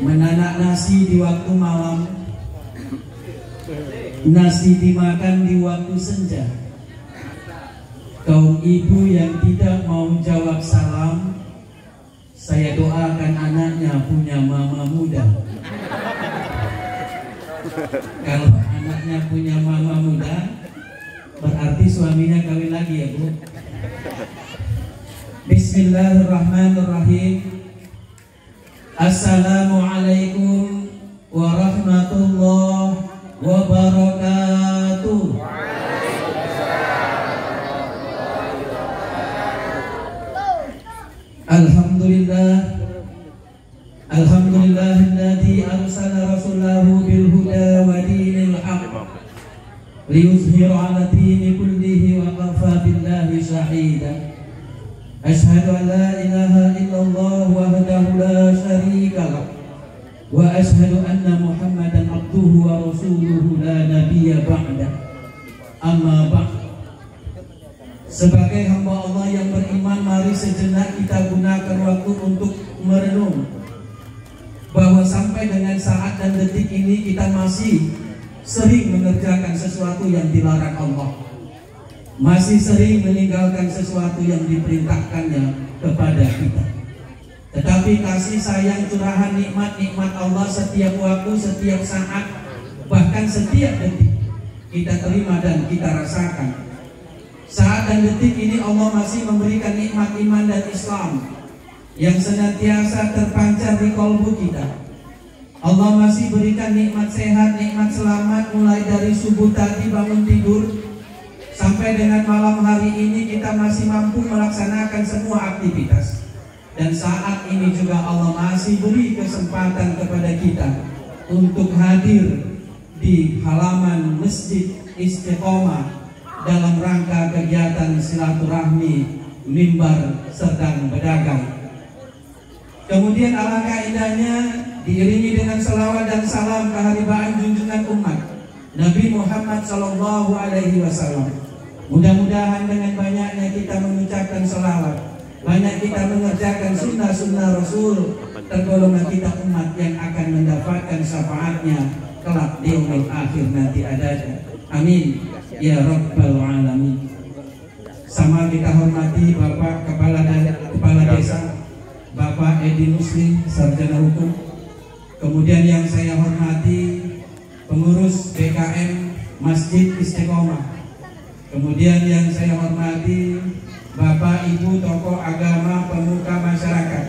menanak nasi di waktu malam, nasi dimakan di waktu senja. Kaum ibu yang tidak mau jawab salam, saya doakan anaknya punya mama muda. Kalau anaknya punya mama muda, berarti suaminya kawin lagi ya Bu. Bismillahirrahmanirrahim. Assalamualaikum warahmatullahi wabarakatuh. Alhamdulillahilladzi arsala rasulahu bil huda wa dinil haqq liyuzhira 'ala dini kullihi wa kafa billahi shahida. Asyhadu an la ilaha illallah wahdahu la syarika lah wa asyhadu anna Muhammadan abduhu wa rasuluhu la nabiyya ba'da. Amma ba'd. Sebagai hamba Allah yang beriman, mari sejenak kita gunakan waktu untuk merenung bahwa sampai dengan saat dan detik ini kita masih sering mengerjakan sesuatu yang dilarang Allah, masih sering meninggalkan sesuatu yang diperintahkannya kepada kita. Tetapi kasih sayang, curahan nikmat-nikmat Allah setiap waktu, setiap saat, bahkan setiap detik kita terima dan kita rasakan. Saat dan detik ini Allah masih memberikan nikmat iman dan Islam yang senantiasa terpancar di kalbu kita. Allah masih berikan nikmat sehat, nikmat selamat, mulai dari subuh tadi bangun tidur sampai dengan malam hari ini kita masih mampu melaksanakan semua aktivitas. Dan saat ini juga Allah masih beri kesempatan kepada kita untuk hadir di halaman Masjid Istiqomah dalam rangka kegiatan silaturahmi Mimbar Serdang Bedagai. Kemudian alangkah indahnya diiringi dengan salawat dan salam keharibaan junjungan umat Nabi Muhammad SAW. Mudah-mudahan dengan banyaknya kita mengucapkan salawat, banyak kita mengerjakan sunnah-sunnah Rasul, tergolongan kita umat yang akan mendapatkan syafaatnya kelak di yaumil akhir nanti adanya. Amin ya rabbal alamin. Sama kita hormati Bapak Kepala Desa Bapak Edi Muslim, sarjana hukum. Kemudian yang saya hormati pengurus BKM Masjid Istiqomah. Kemudian yang saya hormati Bapak Ibu tokoh agama, pemuka masyarakat,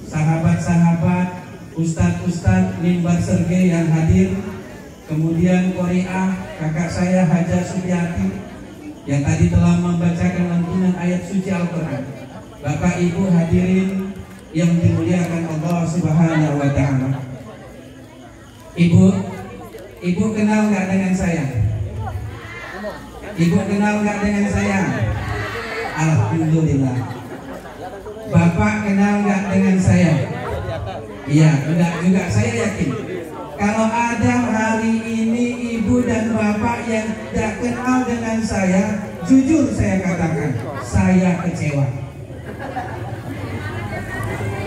sahabat-sahabat, ustadz-ustadz Mimbar Serge yang hadir. Kemudian Qori'ah kakak saya Haja Supiati yang tadi telah membacakan lantunan ayat suci Al-Quran. Bapak Ibu hadirin yang dimuliakan Allah Subhanahu wa Ta'ala. Ibu kenal nggak dengan saya? Ibu kenal nggak dengan saya? Alhamdulillah. Bapak kenal nggak dengan saya? Iya, enggak juga, saya yakin. Kalau ada hari ini ibu dan bapak yang tidak kenal dengan saya, jujur saya katakan, saya kecewa.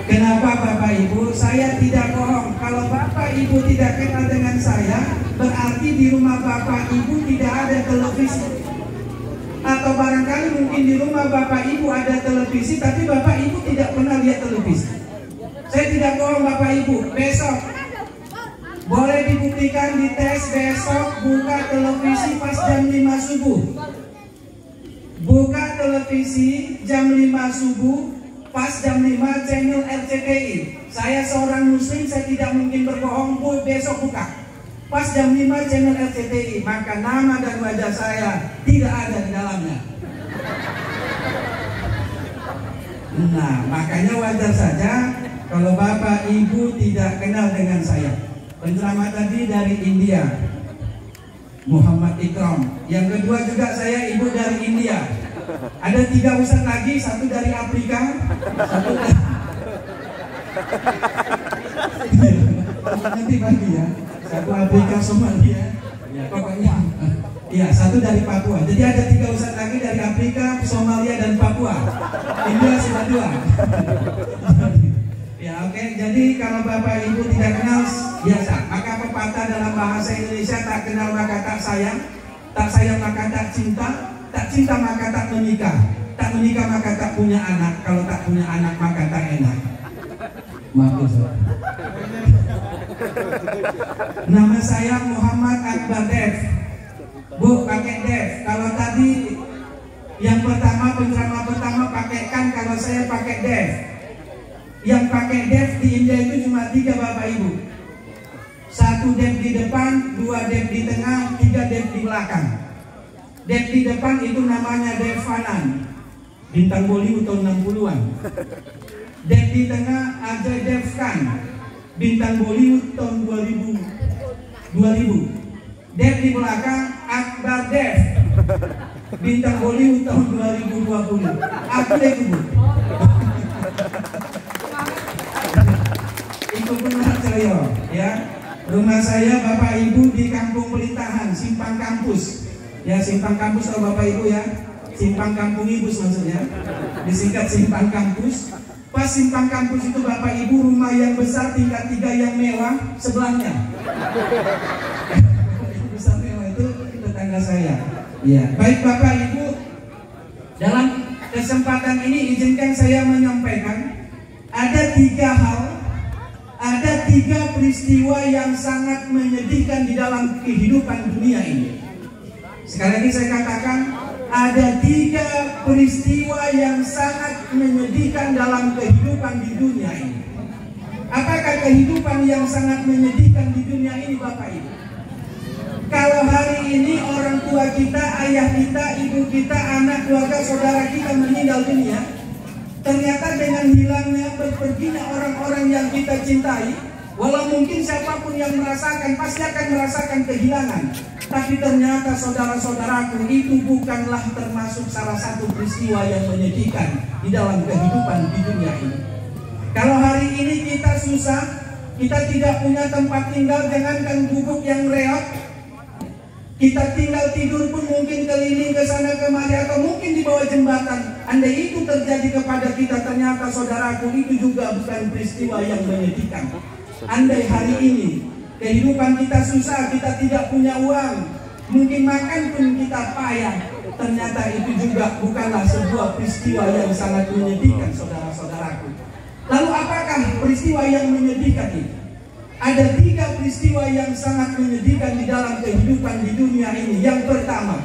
Kenapa Bapak Ibu? Saya tidak bohong. Kalau Bapak Ibu tidak kenal dengan saya, berarti di rumah Bapak Ibu tidak ada televisi. Atau barangkali mungkin di rumah Bapak Ibu ada televisi, tapi Bapak Ibu tidak pernah lihat televisi. Saya tidak bohong Bapak Ibu. Besok boleh dibuktikan di tes, besok buka televisi pas jam 5 subuh. Buka televisi jam 5 subuh, pas jam 5 channel RCTI. Saya seorang muslim, saya tidak mungkin berbohong. Besok buka pas jam 5 channel RCTI, maka nama dan wajah saya tidak ada di dalamnya. Nah, makanya wajar saja kalau Bapak Ibu tidak kenal dengan saya. Penceramah tadi dari India, Muhammad Ikram. Yang kedua juga saya ibu dari India. Ada 3 ustadz lagi, satu dari Afrika, satu dari... nanti bagi ya, satu Afrika Somalia, ya, pokoknya ya satu dari Papua. Jadi ada 3 ustadz lagi dari Afrika, Somalia dan Papua. India sudah 2. Ya, oke. Jadi kalau Bapak Ibu tidak kenal, biasa. Maka pepatah dalam bahasa Indonesia, tak kenal maka tak sayang maka tak cinta maka tak menikah maka tak punya anak, kalau tak punya anak maka tak enak. Maaf, nama saya Muhammad Akbar Dev. Bu, pakai Dev. Kalau tadi yang pertama, penceramah pertama pakai kan, kalau saya pakai Dev. Yang pakai Dev di India itu cuma 3 Bapak Ibu. 1 Dev di depan, 2 Dev di tengah, 3 Dev di belakang. Dev di depan itu namanya Dev Fanan, bintang Bollywood tahun 60-an. Dev di tengah Ajay Devgan, bintang Bollywood tahun 2000. Dev di belakang Akbar Dev, bintang Bollywood tahun 2020. Aku deh Bu. Itu benar saya, ya. Rumah saya Bapak Ibu di Kampung Pelintahan, Simpang Kampus. Ya, Simpang Kampus kalau Bapak Ibu ya. Simpang Kampung Ibus maksudnya. Disingkat Simpang Kampus. Pas Simpang Kampus itu Bapak Ibu, rumah yang besar tingkat 3 yang mewah sebelahnya. Besar mewah itu tetangga saya. Ya, baik Bapak Ibu, dalam kesempatan ini izinkan saya menyampaikan ada 3 peristiwa yang sangat menyedihkan di dalam kehidupan dunia ini. Sekali lagi saya katakan, ada 3 peristiwa yang sangat menyedihkan dalam kehidupan di dunia ini. Apakah kehidupan yang sangat menyedihkan di dunia ini Bapak Ibu? Kalau hari ini orang tua kita, ayah kita, ibu kita, anak, keluarga, saudara kita meninggal dunia, ternyata dengan hilangnya, berperginya orang-orang yang kita cintai, walau mungkin siapapun yang merasakan, pasti akan merasakan kehilangan. Tapi ternyata saudara-saudaraku, itu bukanlah termasuk salah satu peristiwa yang menyedihkan di dalam kehidupan di dunia ini. Kalau hari ini kita susah, kita tidak punya tempat tinggal, jangankan gubuk yang reot, kita tinggal tidur pun mungkin keliling ke sana kemari atau mungkin di bawah jembatan. Andai itu terjadi kepada kita, ternyata saudaraku, itu juga bukan peristiwa yang menyedihkan. Andai hari ini kehidupan kita susah, kita tidak punya uang, mungkin makan pun kita payah, ternyata itu juga bukanlah sebuah peristiwa yang sangat menyedihkan saudara-saudaraku. Lalu apakah peristiwa yang menyedihkan itu? Ada 3 peristiwa yang sangat menyedihkan di dalam kehidupan di dunia ini. Yang pertama,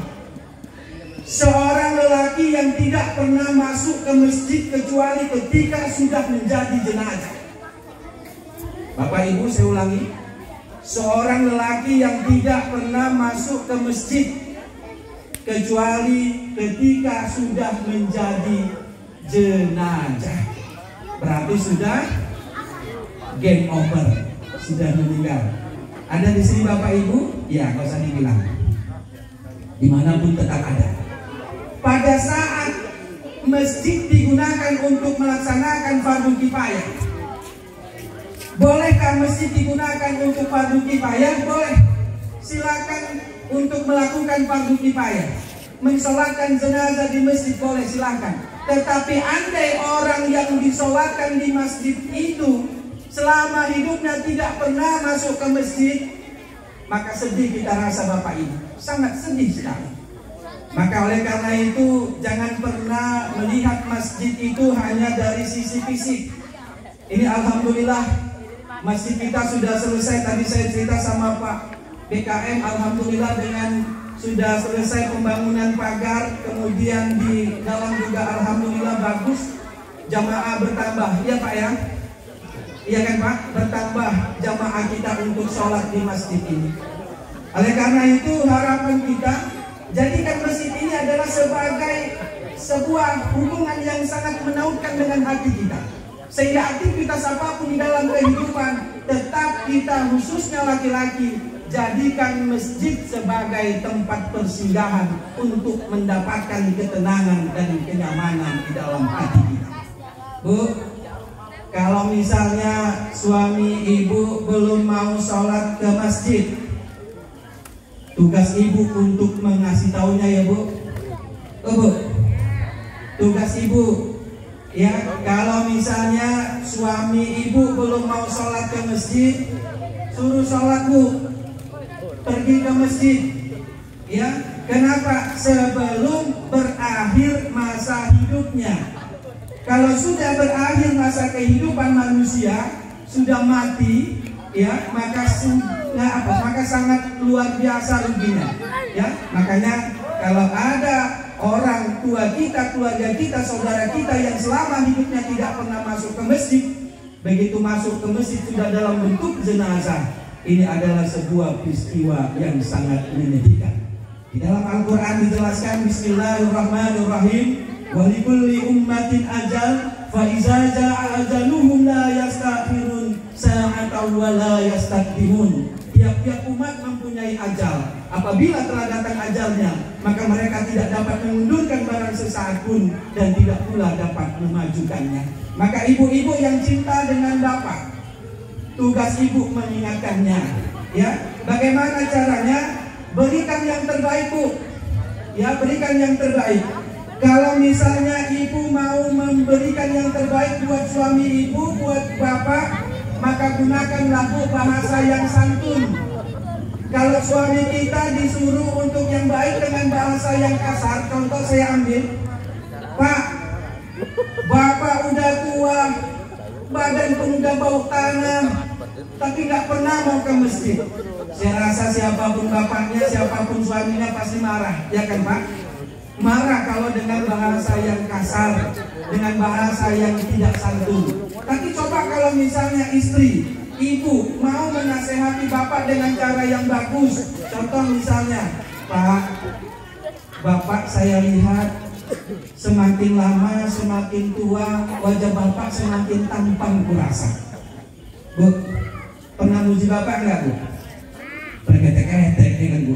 seorang lelaki yang tidak pernah masuk ke masjid kecuali ketika sudah menjadi jenazah. Bapak Ibu, saya ulangi, seorang lelaki yang tidak pernah masuk ke masjid kecuali ketika sudah menjadi jenazah. Berarti sudah game over, sudah meninggal. Ada di sini Bapak Ibu? Ya, nggak usah dibilang. Dimanapun tetap ada. Pada saat masjid digunakan untuk melaksanakan fardu kifayah, bolehkah masjid digunakan untuk fardu kifayah? Boleh. Silakan untuk melakukan fardu kifayah. Mensolatkan jenazah di masjid boleh, silakan. Tetapi andai orang yang disolatkan di masjid itu selama hidupnya tidak pernah masuk ke masjid, maka sedih kita rasa Bapak Ibu, sangat sedih sekali. Maka oleh karena itu jangan pernah melihat masjid itu hanya dari sisi fisik. Ini alhamdulillah masjid kita sudah selesai. Tadi saya cerita sama Pak BKM, alhamdulillah dengan sudah selesai pembangunan pagar, kemudian di dalam juga alhamdulillah bagus, jamaah bertambah. Iya Pak ya? Iya kan Pak? Bertambah jamaah kita untuk sholat di masjid ini. Oleh karena itu harapan kita, jadikan masjid ini adalah sebagai sebuah hubungan yang sangat menautkan dengan hati kita. Sehingga aktivitas apapun di dalam kehidupan, tetap kita khususnya laki-laki, jadikan masjid sebagai tempat persinggahan untuk mendapatkan ketenangan dan kenyamanan di dalam hati kita. Bu, kalau misalnya suami ibu belum mau sholat ke masjid, tugas ibu untuk mengasih taunya ya Bu. Oh Bu, tugas ibu Ya, kalau misalnya suami ibu belum mau sholat ke masjid, suruh sholat bu, pergi ke masjid. Ya, kenapa? Sebelum berakhir masa hidupnya. Kalau sudah berakhir masa kehidupan manusia, sudah mati, ya, maka sangat luar biasa ruginya. Ya, makanya kalau ada orang tua kita, keluarga kita, saudara kita yang selama hidupnya tidak pernah masuk ke masjid, begitu masuk ke masjid sudah dalam bentuk jenazah, ini adalah sebuah peristiwa yang sangat menyedihkan. Di dalam Al-Quran dijelaskan, Bismillahirrahmanirrahim, wa likulli ummatin ajal, fa iza jaa ajaluhum la yastakhirun sa'atan wa la yastaqdimun. Tiap-tiap umat mempunyai ajal. Apabila telah datang ajalnya, maka mereka tidak dapat mengundurkan barang sesaat pun dan tidak pula dapat memajukannya. Maka ibu-ibu yang cinta dengan bapak, tugas ibu mengingatkannya. Ya, bagaimana caranya? Berikan yang terbaik bu. Ya, berikan yang terbaik. Kalau misalnya ibu mau memberikan yang terbaik buat suami ibu, buat bapak, maka gunakanlah bu bahasa yang santun. Kalau suami kita disuruh untuk yang baik dengan bahasa yang kasar, contoh saya ambil, Pak, bapak udah tua, badan pun udah bau tanah, tapi nggak pernah mau ke masjid. Saya rasa siapapun bapaknya, siapapun suaminya pasti marah, ya kan Pak? Marah kalau dengan bahasa yang kasar, dengan bahasa yang tidak santun. Tapi coba kalau misalnya istri, ibu mau menasehati bapak dengan cara yang bagus. Contoh misalnya, Pak, bapak saya lihat semakin lama semakin tua, wajah bapak semakin tampan kurasa. Bu, pernah muji bapak enggak bu? Pergetek-getek kan bu.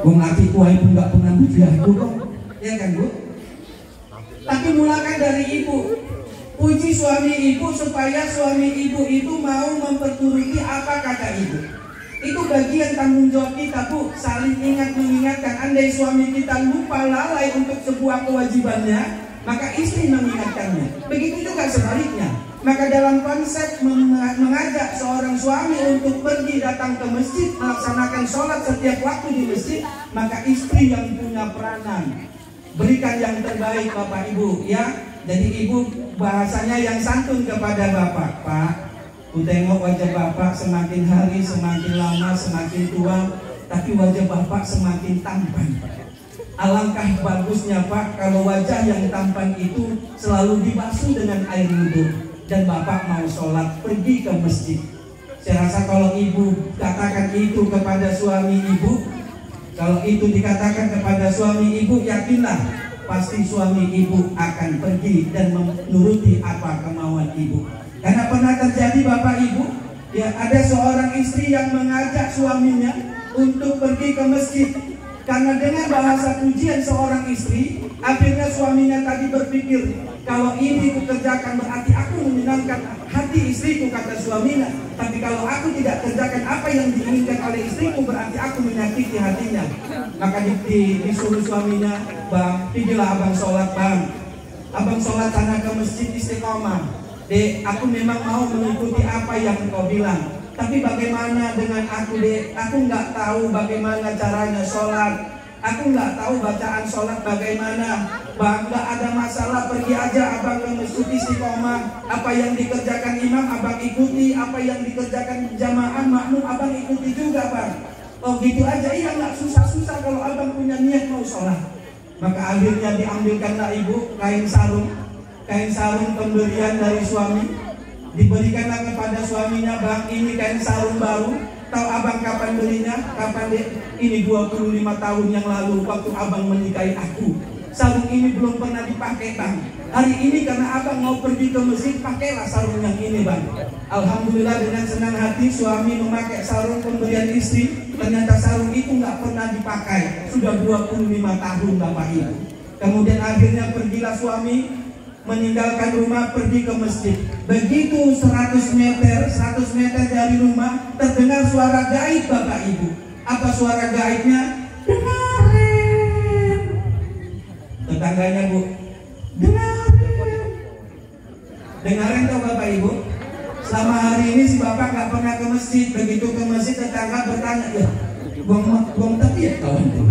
Wong laki kuai pun enggak pernah muji aku kok, ya kan bu? Tapi mulakan dari ibu. Puji suami ibu supaya suami ibu itu mau memperturuti apa kata ibu. Itu bagian tanggung jawab kita bu, saling ingat mengingatkan. Andai suami kita lupa lalai untuk sebuah kewajibannya, maka istri mengingatkannya. Begitu juga sebaliknya. Maka dalam konsep mengajak seorang suami untuk pergi datang ke masjid, melaksanakan sholat setiap waktu di masjid, maka istri yang punya peranan. Berikan yang terbaik bapak ibu ya. Jadi ibu bahasanya yang santun kepada bapak. Pak, ku tengok wajah bapak semakin hari semakin lama semakin tua, tapi wajah bapak semakin tampan. Alangkah bagusnya Pak kalau wajah yang tampan itu selalu dibasuh dengan air wudhu dan bapak mau sholat pergi ke masjid. Saya rasa kalau ibu katakan itu kepada suami ibu, kalau itu dikatakan kepada suami ibu, yakinlah pasti suami ibu akan pergi dan menuruti apa kemauan ibu. Karena pernah terjadi bapak ibu, ya ada seorang istri yang mengajak suaminya untuk pergi ke masjid. Karena dengan bahasa pujian seorang istri, akhirnya suaminya tadi berpikir, kalau ini kukerjakan berarti aku menyenangkan hati istriku, kata suaminya. Tapi kalau aku tidak kerjakan apa yang diinginkan oleh istriku, berarti aku menyakiti hatinya. Maka disuruh suaminya, Bang, pergilah abang sholat bang. Abang sholat sana ke masjid istiqomah. Dek, aku memang mau mengikuti apa yang engkau bilang. Tapi bagaimana dengan aku dek? Aku nggak tahu bagaimana caranya sholat. Aku nggak tahu bacaan sholat bagaimana. Bang, nggak ada masalah, pergi aja abang ke masjid istiqomah. Apa yang dikerjakan imam abang ikuti, apa yang dikerjakan jamaah makmum abang ikuti juga bang. Oh gitu aja, iya nggak susah-susah kalau abang punya niat mau sholat. Maka akhirnya diambilkanlah ibu kain sarung pemberian dari suami. Diberikanlah kepada suaminya, bang ini kain sarung baru. Tahu abang kapan belinya? Kapan deh? Ini 25 tahun yang lalu waktu abang menikahi aku. Sarung ini belum pernah dipakai bang. Hari ini karena abang mau pergi ke masjid, pakailah sarung yang ini bang. Alhamdulillah dengan senang hati suami memakai sarung pemberian istri. Ternyata sarung itu nggak pernah dipakai. Sudah 25 tahun bapak ibu. Kemudian akhirnya pergilah suami meninggalkan rumah pergi ke masjid. Begitu 100 meter dari rumah terdengar suara gaib bapak ibu. Apa suara gaibnya? Dengarin. Tetangganya bu, Dengarin tuh Bapak Ibu, selama hari ini si Bapak nggak pernah ke masjid. Begitu ke masjid tetangga bertanya, ya buang tapi ya kawan tuh.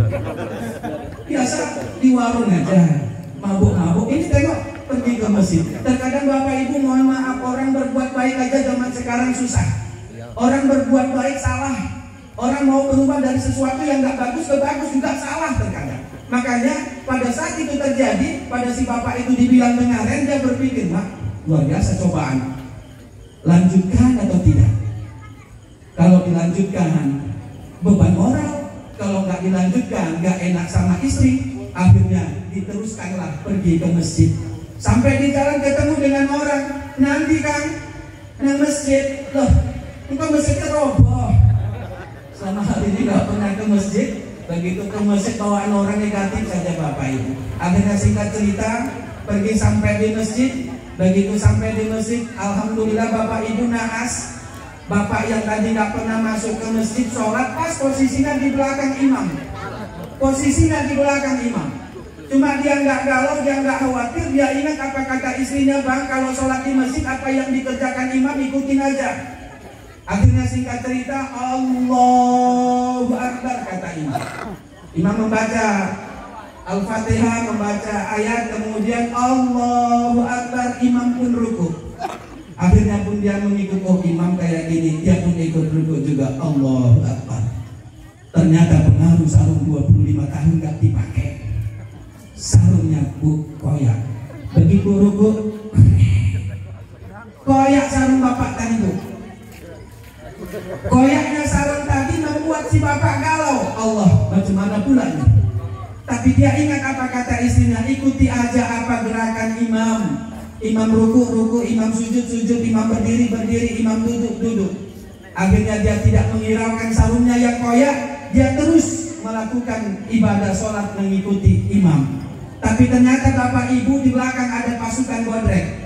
Biasa di warung aja, mabuk-mabuk. Ini tengok pergi ke masjid. Terkadang Bapak Ibu mohon maaf, orang berbuat baik aja zaman sekarang susah. Orang berbuat baik salah. Orang mau berubah dari sesuatu yang nggak bagus ke bagus juga salah terkadang. Makanya pada saat itu terjadi, pada si Bapak itu dibilang dengaran, dia berpikir, Mak, luar biasa cobaan. Lanjutkan atau tidak? Kalau dilanjutkan, beban moral. Kalau nggak dilanjutkan, nggak enak sama istri. Akhirnya diteruskanlah pergi ke masjid. Sampai di jalan ketemu dengan orang, nanti Kang, nang masjid, loh, engkau masjidnya roboh. Selama hari ini nggak pernah ke masjid. Begitu ke masjid bawaan orang negatif saja Bapak Ibu. Akhirnya singkat cerita, pergi sampai di masjid. Begitu sampai di masjid, alhamdulillah Bapak Ibu naas. Bapak yang tadi nggak pernah masuk ke masjid sholat, pas posisinya di belakang imam. Posisinya di belakang imam. Cuma dia nggak galau, dia nggak khawatir. Dia ingat apa kata istrinya, Bang, kalau sholat di masjid apa yang dikerjakan imam ikutin aja. Akhirnya singkat cerita, Allahu Akbar kata imam. Imam membaca Al-Fatihah, membaca ayat, kemudian Allahu Akbar, imam pun ruku. Akhirnya pun dia mengikut, oh imam kayak gini, dia pun ikut ruku juga, Allahu Akbar. Ternyata pengaruh sarung 25 tahun gak dipakai. Sarungnya koyak. Begitu ruku, koyak sarung Bapak tadi Bu. Koyaknya sarung tadi membuat si Bapak galau. Allah, macam mana pula ini? Tapi dia ingat apa kata istrinya, ikuti aja apa gerakan imam. Imam ruku, imam sujud, imam berdiri, imam duduk. Akhirnya dia tidak menghiraukan sarungnya yang koyak. Dia terus melakukan ibadah sholat mengikuti imam. Tapi ternyata Bapak Ibu di belakang ada pasukan bodrek.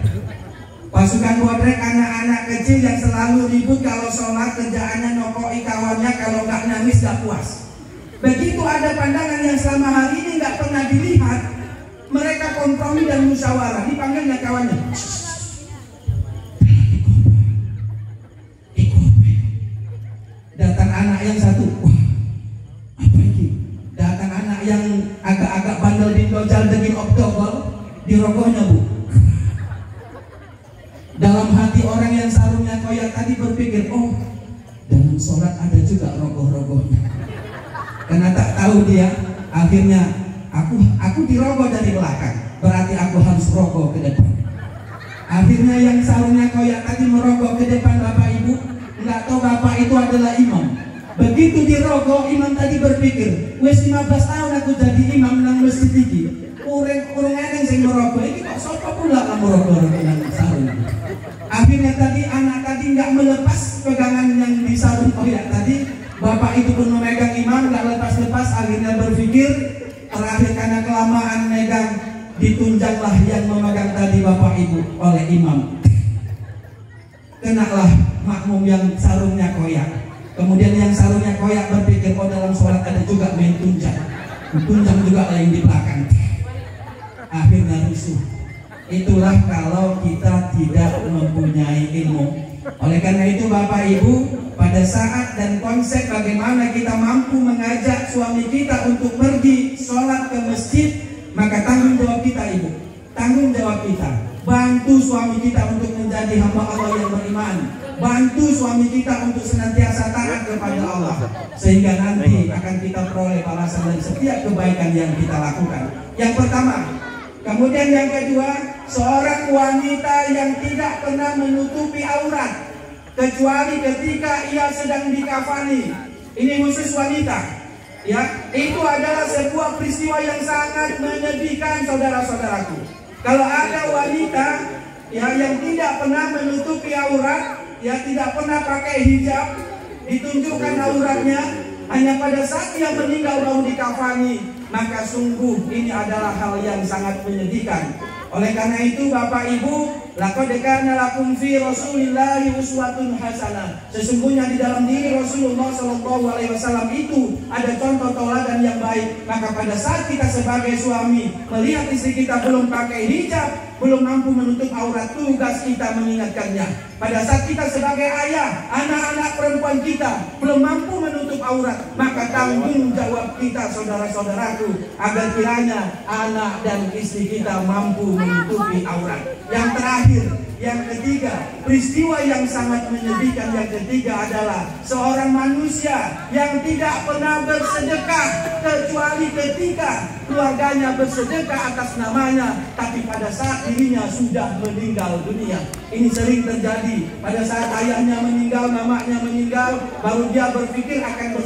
Pasukan bodrek anak-anak kecil yang selalu ribut kalau sholat, kerjaannya nokoi kawannya, kalau nggak nangis nggak puas. Begitu ada pandangan yang selama hari ini nggak pernah dilihat, mereka kompromi dan musyawarah. Dipanggilnya kawannya, datang anak yang satu, wah apa ini? Datang anak yang agak-agak bandel di dojal daging oktogol, di rogohnya Bu. Dalam hati orang yang sarungnya koyak tadi berpikir, oh dalam sholat ada juga rogoh-rogohnya. Karena tak tahu dia, akhirnya aku dirogoh dari belakang, berarti aku harus rogoh ke depan. Akhirnya yang sarungnya koyak tadi merogoh ke depan Bapak Ibu, nggak tahu Bapak itu adalah imam. Begitu dirogoh, imam tadi berpikir, wes 15 tahun aku jadi imam nang masjid iki. Urung eneng sing merogoh, ini kok sapa pula lah merogoh nang sarung. Akhirnya tadi anak tadi nggak melepas pegangan yang di sarung koyak tadi. Bapak itu pun memegang imam, nggak lepas-lepas. Akhirnya berpikir, terakhir karena kelamaan megang, ditunjanglah yang memegang tadi Bapak Ibu oleh imam. Kenalah makmum yang sarungnya koyak. Kemudian yang sarungnya koyak berpikir, oh dalam sholat ada juga main tunjang. Tunjang juga yang di belakang. Akhirnya rusuh. Itulah kalau kita tidak mempunyai ilmu. Oleh karena itu Bapak Ibu, pada saat dan konsep bagaimana kita mampu mengajak suami kita untuk pergi sholat ke masjid, maka tanggung jawab kita Ibu, tanggung jawab kita. Bantu suami kita untuk menjadi hamba Allah yang beriman. Bantu suami kita untuk senantiasa taat kepada Allah, sehingga nanti akan kita peroleh balasan dari setiap kebaikan yang kita lakukan. Yang pertama. Kemudian yang kedua, seorang wanita yang tidak pernah menutupi aurat kecuali ketika ia sedang dikafani. Ini khusus wanita, ya. Itu adalah sebuah peristiwa yang sangat menyedihkan, saudara-saudaraku. Kalau ada wanita ya yang tidak pernah menutupi aurat, ya tidak pernah pakai hijab, ditunjukkan auratnya, hanya pada saat ia meninggal baru dikafani, maka sungguh ini adalah hal yang sangat menyedihkan. Oleh karena itu Bapak Ibu, Laqad kana lakum fi Rasulillahi uswatun hasanah. Sesungguhnya di dalam diri Rasulullah SAW itu ada contoh tauladan yang baik. Maka pada saat kita sebagai suami melihat istri kita belum pakai hijab, belum mampu menutup aurat, tugas kita mengingatkannya. Pada saat kita sebagai ayah, anak-anak perempuan kita belum mampu menutup aurat, maka tanggung jawab kita, saudara-saudaraku, agar kiranya anak dan istri kita mampu menutupi aurat. Yang terakhir, yang ketiga, peristiwa yang sangat menyedihkan yang ketiga adalah seorang manusia yang tidak pernah bersedekah kecuali ketika keluarganya bersedekah atas namanya, tapi pada saat dirinya sudah meninggal dunia. Ini sering terjadi. Pada saat ayahnya meninggal, mamanya meninggal, baru dia berpikir akan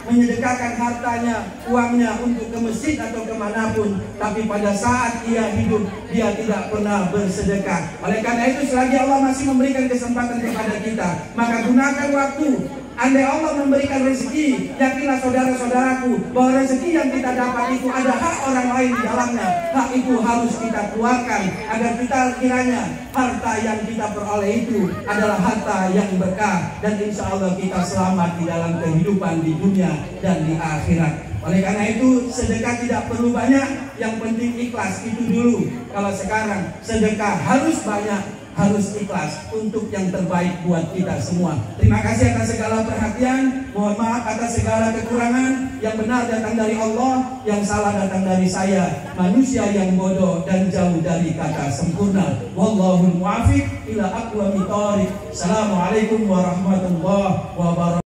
menyedekahkan hartanya, uangnya untuk ke masjid atau kemanapun. Tapi pada saat ia hidup, dia tidak pernah bersedekah. Oleh karena itu, selagi Allah masih memberikan kesempatan kepada kita, maka gunakan waktu. Andai Allah memberikan rezeki, yakinlah saudara-saudaraku bahwa rezeki yang kita dapat itu ada hak orang lain di dalamnya. Hak itu harus kita keluarkan agar kita kiranya harta yang kita peroleh itu adalah harta yang berkah, dan insya Allah kita selamat di dalam kehidupan di dunia dan di akhirat. Oleh karena itu, sedekah tidak perlu banyak, yang penting ikhlas itu dulu. Kalau sekarang sedekah harus banyak, harus ikhlas untuk yang terbaik buat kita semua. Terima kasih atas segala perhatian. Mohon maaf atas segala kekurangan. Yang benar datang dari Allah, yang salah datang dari saya, manusia yang bodoh dan jauh dari kata sempurna. Wallahul muwaffiq ila aqwamit thoriq. Assalamualaikum warahmatullahi wabarakatuh.